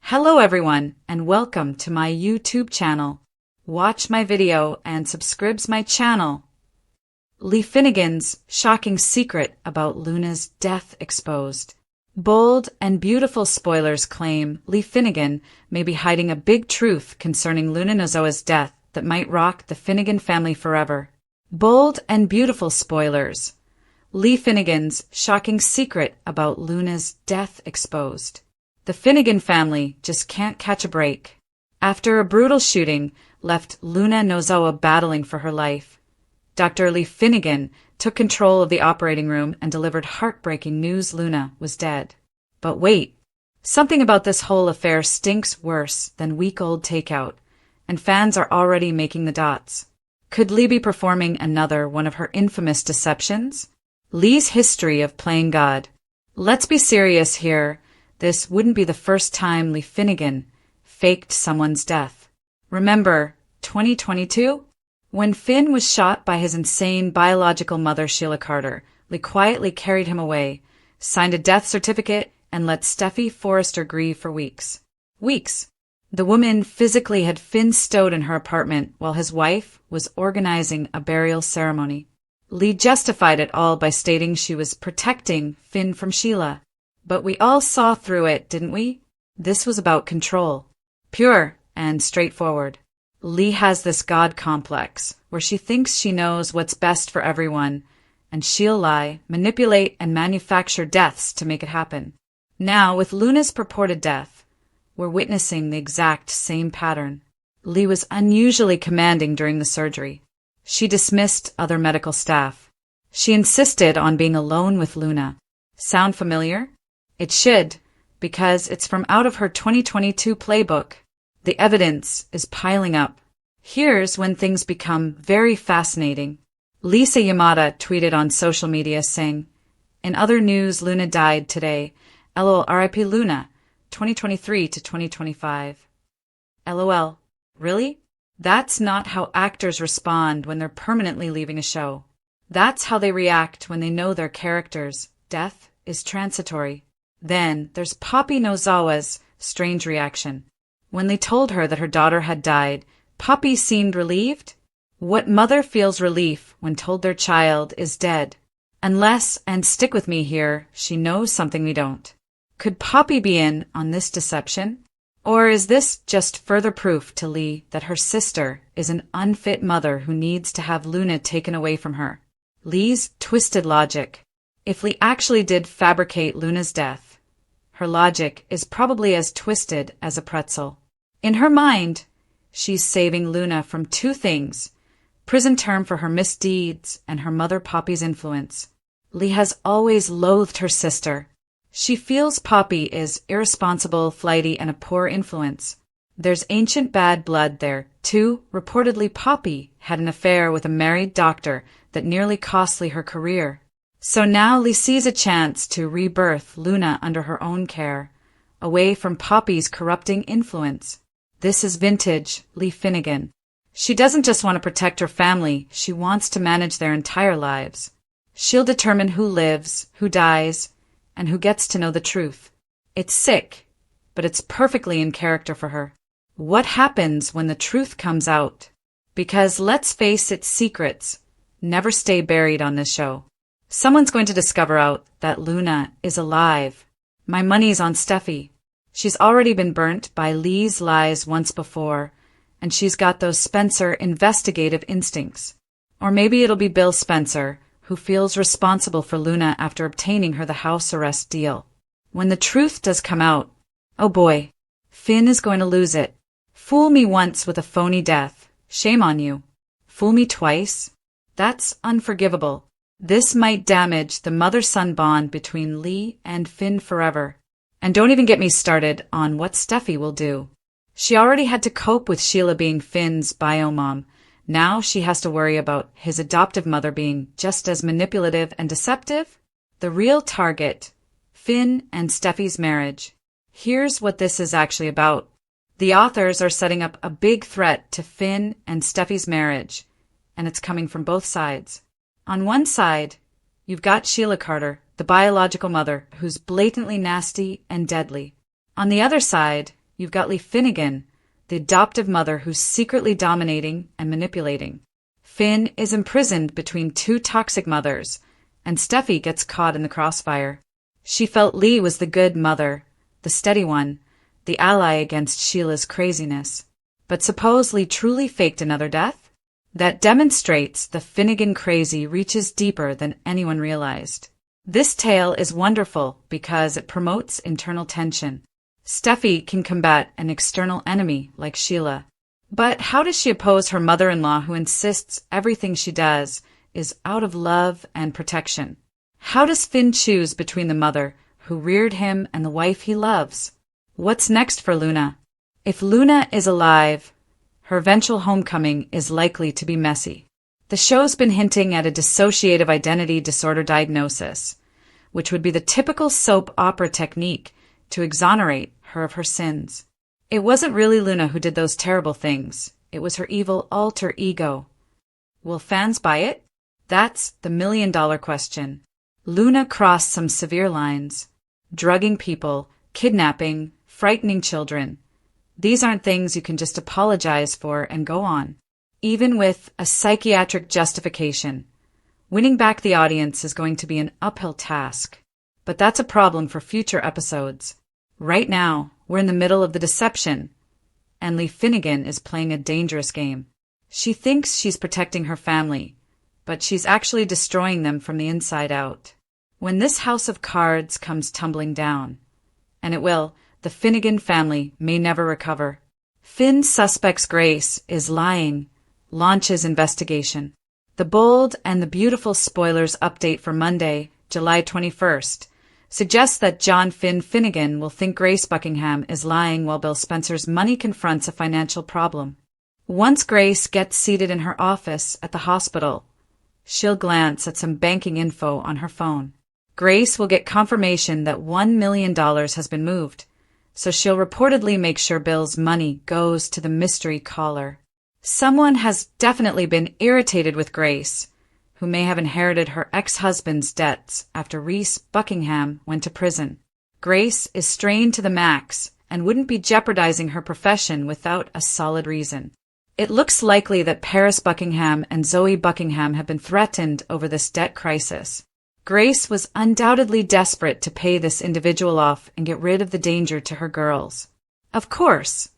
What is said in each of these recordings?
Hello everyone, and welcome to my YouTube channel. Watch my video and subscribe my channel. Lee Finnegan's shocking secret about Luna's death exposed. Bold and beautiful spoilers claim Lee Finnegan may be hiding a big truth concerning Luna Nozowa's death that might rock the Finnegan family forever. Bold and beautiful spoilers. Lee Finnegan's shocking secret about Luna's death exposed. The Finnegan family just can't catch a break. After a brutal shooting left Luna Nozowa battling for her life, Dr. Lee Finnegan took control of the operating room and delivered heartbreaking news Luna was dead. But wait, something about this whole affair stinks worse than week-old takeout, and fans are already making the dots. Could Lee be performing another one of her infamous deceptions? Lee's history of playing God. Let's be serious here. This wouldn't be the first time Lee Finnegan faked someone's death. Remember 2022? When Finn was shot by his insane biological mother Sheila Carter, Lee quietly carried him away, signed a death certificate, and let Steffi Forrester grieve for weeks. Weeks. The woman physically had Finn stowed in her apartment while his wife was organizing a burial ceremony. Lee justified it all by stating she was protecting Finn from Sheila. But we all saw through it, didn't we? This was about control. Pure and straightforward. Lee has this God complex, where she thinks she knows what's best for everyone, and she'll lie, manipulate, and manufacture deaths to make it happen. Now, with Luna's purported death, we're witnessing the exact same pattern. Lee was unusually commanding during the surgery. She dismissed other medical staff. She insisted on being alone with Luna. Sound familiar? It should, because it's from out of her 2022 playbook. The evidence is piling up. Here's when things become very fascinating. Lisa Yamada tweeted on social media saying, "In other news, Luna died today. LOL RIP Luna, 2023 to 2025. LOL. Really? That's not how actors respond when they're permanently leaving a show. That's how they react when they know their character's death is transitory." Then there's Poppy Nozowa's strange reaction. When they told her that her daughter had died, Poppy seemed relieved. What mother feels relief when told their child is dead? Unless, and stick with me here, she knows something we don't. Could Poppy be in on this deception? Or is this just further proof to Lee that her sister is an unfit mother who needs to have Luna taken away from her? Lee's twisted logic. If Lee actually did fabricate Luna's death, her logic is probably as twisted as a pretzel. In her mind, she's saving Luna from two things: prison term for her misdeeds and her mother Poppy's influence. Lee has always loathed her sister. She feels Poppy is irresponsible, flighty, and a poor influence. There's ancient bad blood there, too. Reportedly, Poppy had an affair with a married doctor that nearly cost Lee her career. So now Lee sees a chance to rebirth Luna under her own care, away from Poppy's corrupting influence. This is vintage Lee Finnegan. She doesn't just want to protect her family, she wants to manage their entire lives. She'll determine who lives, who dies, and who gets to know the truth. It's sick, but it's perfectly in character for her. What happens when the truth comes out? Because let's face it, secrets never stay buried on this show. Someone's going to discover out that Luna is alive. My money's on Steffi. She's already been burnt by Lee's lies once before, and she's got those Spencer investigative instincts. Or maybe it'll be Bill Spencer, who feels responsible for Luna after obtaining her the house arrest deal. When the truth does come out, oh boy, Finn is going to lose it. Fool me once with a phony death. Shame on you. Fool me twice? That's unforgivable. This might damage the mother-son bond between Lee and Finn forever. And don't even get me started on what Steffi will do. She already had to cope with Sheila being Finn's bio-mom. Now she has to worry about his adoptive mother being just as manipulative and deceptive. The real target, Finn and Steffi's marriage. Here's what this is actually about. The authors are setting up a big threat to Finn and Steffi's marriage, and it's coming from both sides. On one side, you've got Sheila Carter, the biological mother, who's blatantly nasty and deadly. On the other side, you've got Lee Finnegan, the adoptive mother who's secretly dominating and manipulating. Finn is imprisoned between two toxic mothers, and Steffi gets caught in the crossfire. She felt Lee was the good mother, the steady one, the ally against Sheila's craziness. But suppose Lee truly faked another death? That demonstrates the Finnegan crazy reaches deeper than anyone realized. This tale is wonderful because it promotes internal tension. Steffi can combat an external enemy like Sheila. But how does she oppose her mother-in-law who insists everything she does is out of love and protection? How does Finn choose between the mother who reared him and the wife he loves? What's next for Luna? If Luna is alive, her eventual homecoming is likely to be messy. The show's been hinting at a dissociative identity disorder diagnosis, which would be the typical soap opera technique to exonerate her of her sins. It wasn't really Luna who did those terrible things. It was her evil alter ego. Will fans buy it? That's the million-dollar question. Luna crossed some severe lines. Drugging people, kidnapping, frightening children. These aren't things you can just apologize for and go on. Even with a psychiatric justification, winning back the audience is going to be an uphill task. But that's a problem for future episodes. Right now, we're in the middle of the deception, and Lee Finnegan is playing a dangerous game. She thinks she's protecting her family, but she's actually destroying them from the inside out. When this house of cards comes tumbling down, and it will, the Finnegan family may never recover. Finn suspects Grace is lying, launches investigation. The bold and the beautiful spoilers update for Monday, July 21st, suggests that John Finn Finnegan will think Grace Buckingham is lying while Bill Spencer's money confronts a financial problem. Once Grace gets seated in her office at the hospital, she'll glance at some banking info on her phone. Grace will get confirmation that $1 million has been moved, so she'll reportedly make sure Bill's money goes to the mystery caller. Someone has definitely been irritated with Grace, who may have inherited her ex-husband's debts after Reese Buckingham went to prison. Grace is strained to the max and wouldn't be jeopardizing her profession without a solid reason. It looks likely that Paris Buckingham and Zoe Buckingham have been threatened over this debt crisis. Grace was undoubtedly desperate to pay this individual off and get rid of the danger to her girls. Of course,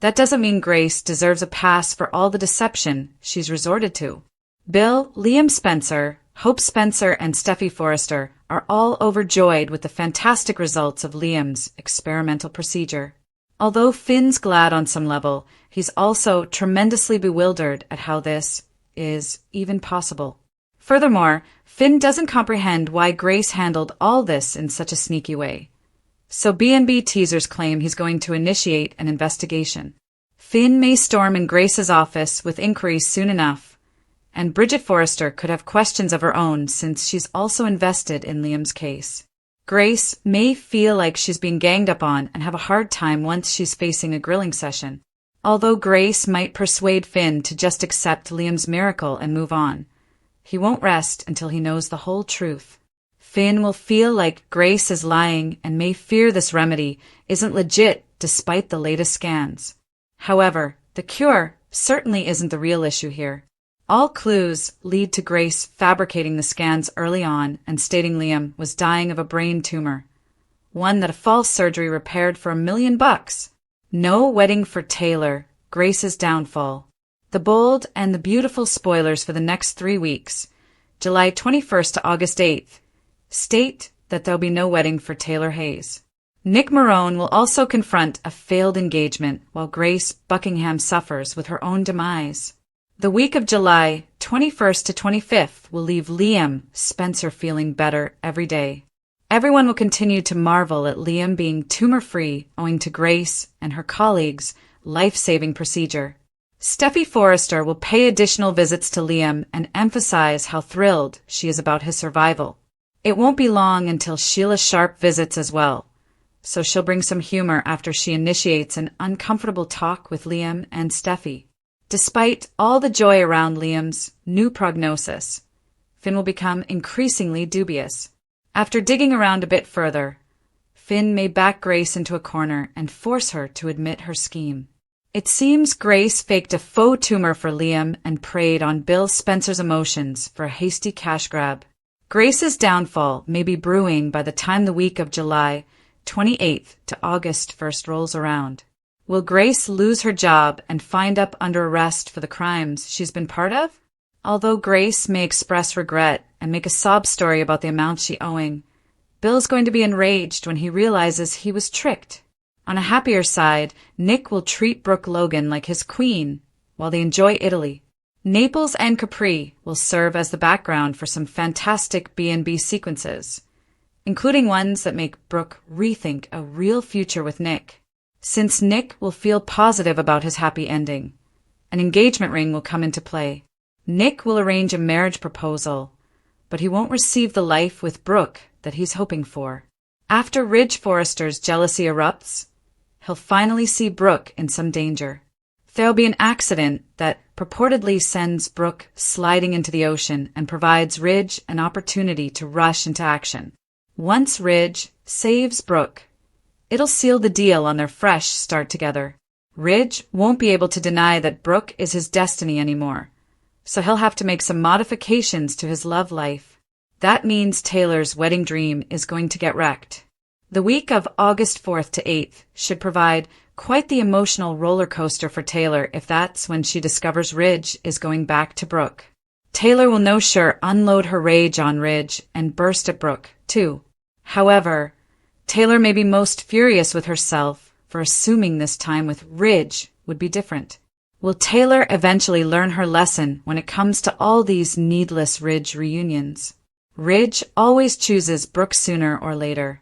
that doesn't mean Grace deserves a pass for all the deception she's resorted to. Bill, Liam Spencer, Hope Spencer, and Steffi Forrester are all overjoyed with the fantastic results of Liam's experimental procedure. Although Finn's glad on some level, he's also tremendously bewildered at how this is even possible. Furthermore, Finn doesn't comprehend why Grace handled all this in such a sneaky way. So B&B teasers claim he's going to initiate an investigation. Finn may storm in Grace's office with inquiries soon enough, and Bridget Forrester could have questions of her own since she's also invested in Liam's case. Grace may feel like she's being ganged up on and have a hard time once she's facing a grilling session. Although Grace might persuade Finn to just accept Liam's miracle and move on, he won't rest until he knows the whole truth. Finn will feel like Grace is lying and may fear this remedy isn't legit despite the latest scans. However, the cure certainly isn't the real issue here. All clues lead to Grace fabricating the scans early on and stating Liam was dying of a brain tumor, one that a false surgery repaired for $1 million. No wedding for Taylor, Grace's downfall. The bold and the beautiful spoilers for the next 3 weeks, July 21st to August 8th, state that there'll be no wedding for Taylor Hayes. Nick Marone will also confront a failed engagement while Grace Buckingham suffers with her own demise. The week of July 21st to 25th will leave Liam Spencer feeling better every day. Everyone will continue to marvel at Liam being tumor-free owing to Grace and her colleagues' life-saving procedure. Steffi Forrester will pay additional visits to Liam and emphasize how thrilled she is about his survival. It won't be long until Sheila Sharp visits as well, so she'll bring some humor after she initiates an uncomfortable talk with Liam and Steffi. Despite all the joy around Liam's new prognosis, Finn will become increasingly dubious. After digging around a bit further, Finn may back Grace into a corner and force her to admit her scheme. It seems Grace faked a faux tumor for Liam and preyed on Bill Spencer's emotions for a hasty cash grab. Grace's downfall may be brewing by the time the week of July 28th to August 1st rolls around. Will Grace lose her job and find up under arrest for the crimes she's been part of? Although Grace may express regret and make a sob story about the amount she's owing, Bill's going to be enraged when he realizes he was tricked. On a happier side, Nick will treat Brooke Logan like his queen while they enjoy Italy. Naples and Capri will serve as the background for some fantastic B&B sequences, including ones that make Brooke rethink a real future with Nick. Since Nick will feel positive about his happy ending, an engagement ring will come into play. Nick will arrange a marriage proposal, but he won't receive the life with Brooke that he's hoping for. After Ridge Forrester's jealousy erupts, he'll finally see Brooke in some danger. There'll be an accident that purportedly sends Brooke sliding into the ocean and provides Ridge an opportunity to rush into action. Once Ridge saves Brooke, it'll seal the deal on their fresh start together. Ridge won't be able to deny that Brooke is his destiny anymore, so he'll have to make some modifications to his love life. That means Taylor's wedding dream is going to get wrecked. The week of August 4th to 8th should provide quite the emotional roller coaster for Taylor if that's when she discovers Ridge is going back to Brooke. Taylor will no sure unload her rage on Ridge and burst at Brooke, too. However, Taylor may be most furious with herself for assuming this time with Ridge would be different. Will Taylor eventually learn her lesson when it comes to all these needless Ridge reunions? Ridge always chooses Brooke sooner or later,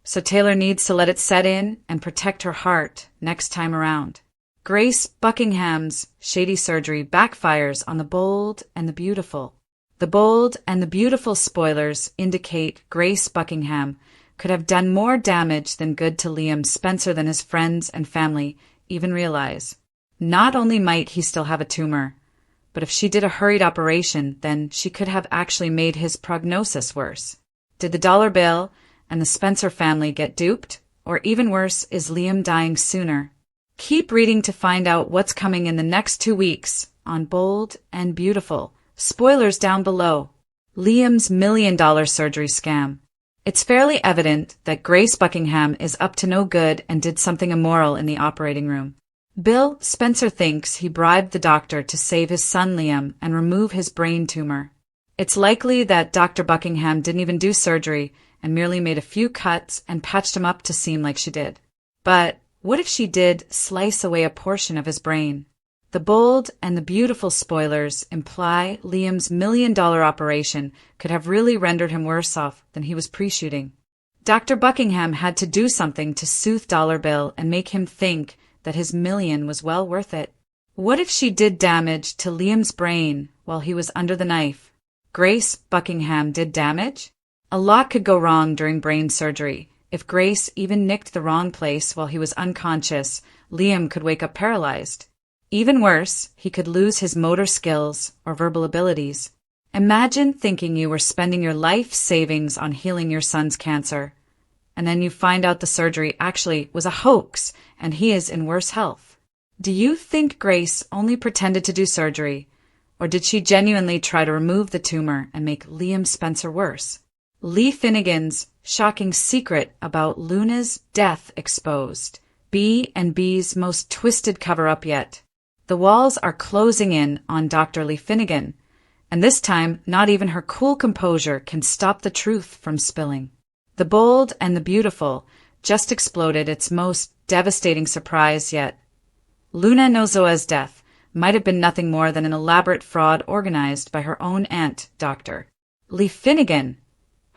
so Taylor needs to let it set in and protect her heart next time around. Grace Buckingham's shady surgery backfires on the bold and the beautiful. The bold and the beautiful spoilers indicate Grace Buckingham could have done more damage than good to Liam Spencer than his friends and family even realize. Not only might he still have a tumor, but if she did a hurried operation, then she could have actually made his prognosis worse. Did the dollar bill and the Spencer family get duped? Or even worse, is Liam dying sooner? Keep reading to find out what's coming in the next 2 weeks on Bold and Beautiful. Spoilers down below. Liam's $1 million surgery scam. It's fairly evident that Grace Buckingham is up to no good and did something immoral in the operating room. Bill Spencer thinks he bribed the doctor to save his son Liam and remove his brain tumor. It's likely that Dr. Buckingham didn't even do surgery and merely made a few cuts and patched him up to seem like she did. But what if she did slice away a portion of his brain? The Bold and the Beautiful spoilers imply Liam's $1 million operation could have really rendered him worse off than he was pre-shooting. Dr. Buckingham had to do something to soothe Dollar Bill and make him think that his million was well worth it. What if she did damage to Liam's brain while he was under the knife? Grace Buckingham did damage? A lot could go wrong during brain surgery. If Grace even nicked the wrong place while he was unconscious, Liam could wake up paralyzed. Even worse, he could lose his motor skills or verbal abilities. Imagine thinking you were spending your life savings on healing your son's cancer, and then you find out the surgery actually was a hoax and he is in worse health. Do you think Grace only pretended to do surgery, or did she genuinely try to remove the tumor and make Liam Spencer worse? Lee Finnegan's shocking secret about Luna's death exposed. B&B's most twisted cover-up yet. The walls are closing in on Dr. Lee Finnegan, and this time not even her cool composure can stop the truth from spilling. The Bold and the Beautiful just exploded its most devastating surprise yet. Luna Nozoa's death might have been nothing more than an elaborate fraud organized by her own aunt, Dr. Lee Finnegan,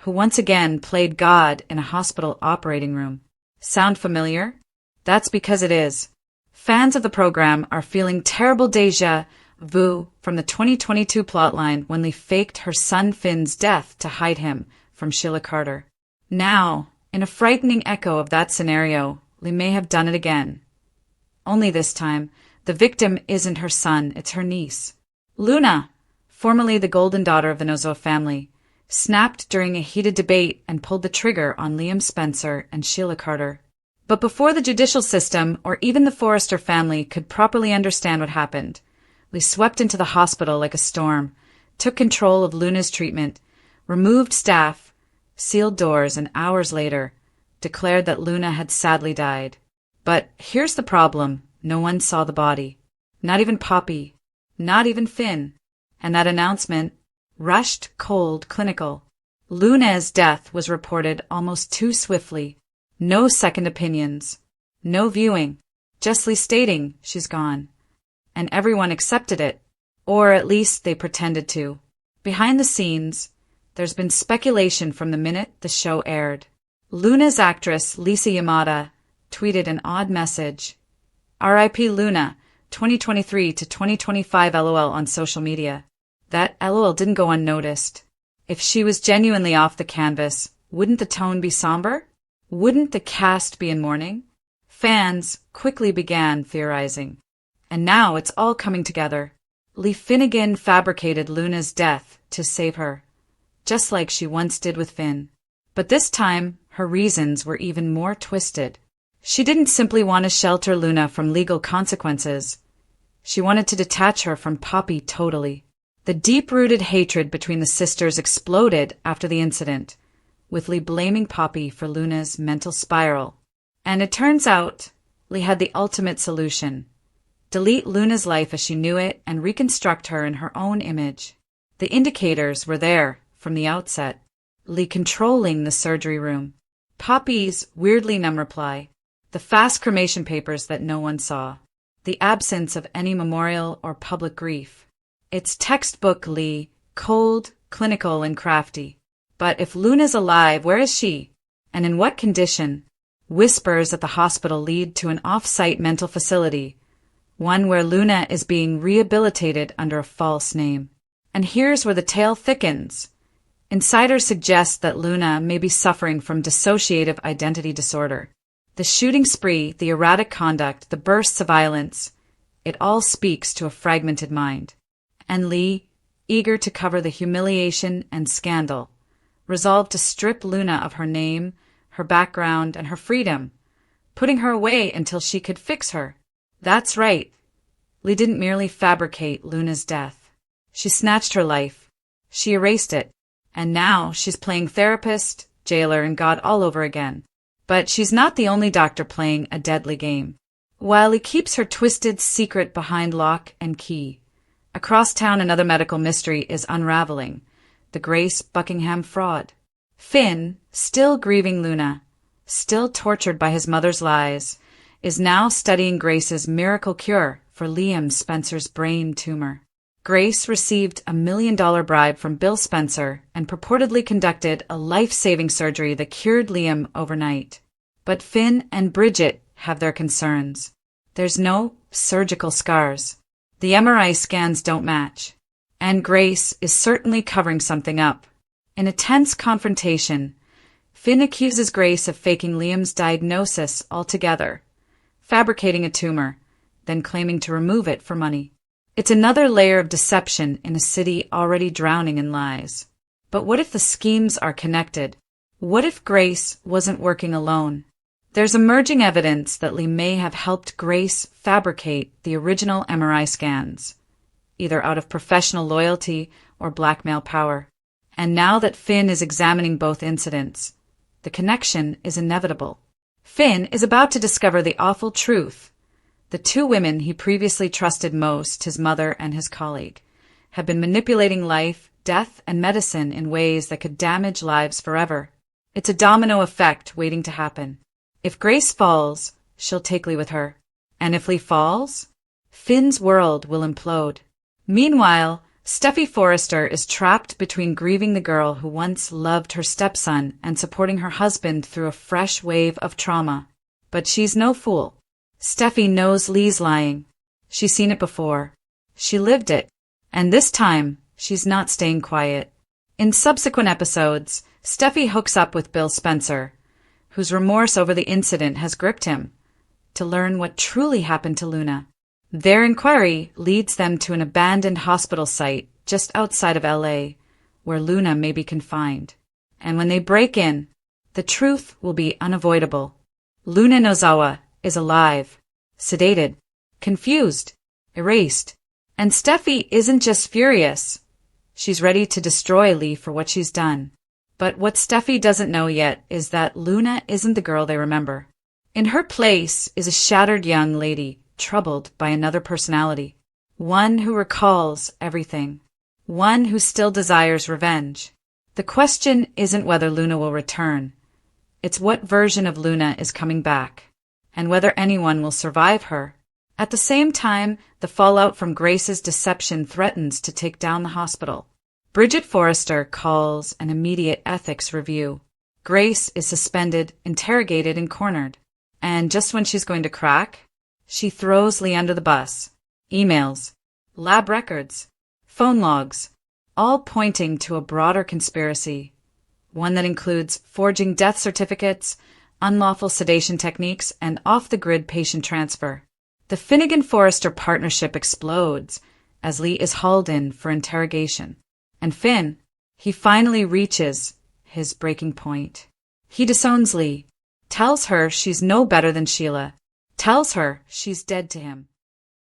who once again played God in a hospital operating room. Sound familiar? That's because it is. Fans of the program are feeling terrible déjà vu from the 2022 plotline when Lee faked her son Finn's death to hide him from Sheila Carter. Now, in a frightening echo of that scenario, Lee may have done it again. Only this time, the victim isn't her son, it's her niece. Luna, formerly the golden daughter of the Nozoa family, snapped during a heated debate and pulled the trigger on Liam Spencer and Sheila Carter. But before the judicial system or even the Forrester family could properly understand what happened, Lee swept into the hospital like a storm, took control of Luna's treatment, removed staff, sealed doors, and hours later, declared that Luna had sadly died. But here's the problem. No one saw the body. Not even Poppy. Not even Finn. And that announcement, rushed, cold, clinical. Luna's death was reported almost too swiftly. No second opinions. No viewing. Just Lee stating she's gone. And everyone accepted it. Or at least they pretended to. Behind the scenes, there's been speculation from the minute the show aired. Luna's actress, Lisa Yamada, tweeted an odd message. R.I.P. Luna, 2023 to 2025 LOL on social media. That LOL didn't go unnoticed. If she was genuinely off the canvas, wouldn't the tone be somber? Wouldn't the cast be in mourning? Fans quickly began theorizing. And now it's all coming together. Lee Finnegan fabricated Luna's death to save her, just like she once did with Finn. But this time, her reasons were even more twisted. She didn't simply want to shelter Luna from legal consequences. She wanted to detach her from Poppy totally. The deep-rooted hatred between the sisters exploded after the incident, with Lee blaming Poppy for Luna's mental spiral. And it turns out, Lee had the ultimate solution. Delete Luna's life as she knew it and reconstruct her in her own image. The indicators were there from the outset. Lee controlling the surgery room. Poppy's weirdly numb reply. The fast cremation papers that no one saw. The absence of any memorial or public grief. It's textbook Lee, cold, clinical, and crafty. But if Luna's alive, where is she? And in what condition? Whispers at the hospital lead to an off-site mental facility, one where Luna is being rehabilitated under a false name. And here's where the tale thickens. Insiders suggest that Luna may be suffering from dissociative identity disorder. The shooting spree, the erratic conduct, the bursts of violence, it all speaks to a fragmented mind. And Lee, eager to cover the humiliation and scandal, resolved to strip Luna of her name, her background, and her freedom, putting her away until she could fix her. That's right. Lee didn't merely fabricate Luna's death. She snatched her life. She erased it. And now she's playing therapist, jailer, and God all over again. But she's not the only doctor playing a deadly game. While he keeps her twisted secret behind lock and key, across town another medical mystery is unraveling. The Grace Buckingham fraud. Finn, still grieving Luna, still tortured by his mother's lies, is now studying Grace's miracle cure for Liam Spencer's brain tumor. Grace received a $1 million bribe from Bill Spencer and purportedly conducted a life-saving surgery that cured Liam overnight. But Finn and Bridget have their concerns. There's no surgical scars. The MRI scans don't match. And Grace is certainly covering something up. In a tense confrontation, Finn accuses Grace of faking Liam's diagnosis altogether, fabricating a tumor, then claiming to remove it for money. It's another layer of deception in a city already drowning in lies. But what if the schemes are connected? What if Grace wasn't working alone? There's emerging evidence that Lee may have helped Grace fabricate the original MRI scans, either out of professional loyalty or blackmail power. And now that Finn is examining both incidents, the connection is inevitable. Finn is about to discover the awful truth. The two women he previously trusted most, his mother and his colleague, have been manipulating life, death, and medicine in ways that could damage lives forever. It's a domino effect waiting to happen. If Grace falls, she'll take Lee with her. And if Lee falls, Finn's world will implode. Meanwhile, Steffi Forrester is trapped between grieving the girl who once loved her stepson and supporting her husband through a fresh wave of trauma. But she's no fool. Steffi knows Lee's lying. She's seen it before. She lived it. And this time, she's not staying quiet. In subsequent episodes, Steffi hooks up with Bill Spencer, whose remorse over the incident has gripped him, to learn what truly happened to Luna. Their inquiry leads them to an abandoned hospital site just outside of LA, where Luna may be confined. And when they break in, the truth will be unavoidable. Luna Nozawa is alive, sedated, confused, erased. And Steffi isn't just furious. She's ready to destroy Lee for what she's done. But what Steffi doesn't know yet is that Luna isn't the girl they remember. In her place is a shattered young lady, troubled by another personality. One who recalls everything. One who still desires revenge. The question isn't whether Luna will return. It's what version of Luna is coming back, and whether anyone will survive her. At the same time, the fallout from Grace's deception threatens to take down the hospital. Bridget Forrester calls an immediate ethics review. Grace is suspended, interrogated, and cornered. And just when she's going to crack, she throws Lee under the bus. Emails, lab records, phone logs, all pointing to a broader conspiracy. One that includes forging death certificates, unlawful sedation techniques, and off-the-grid patient transfer. The Finnegan-Forrester partnership explodes as Lee is hauled in for interrogation. And Finn, he finally reaches his breaking point. He disowns Lee, tells her she's no better than Sheila, tells her she's dead to him.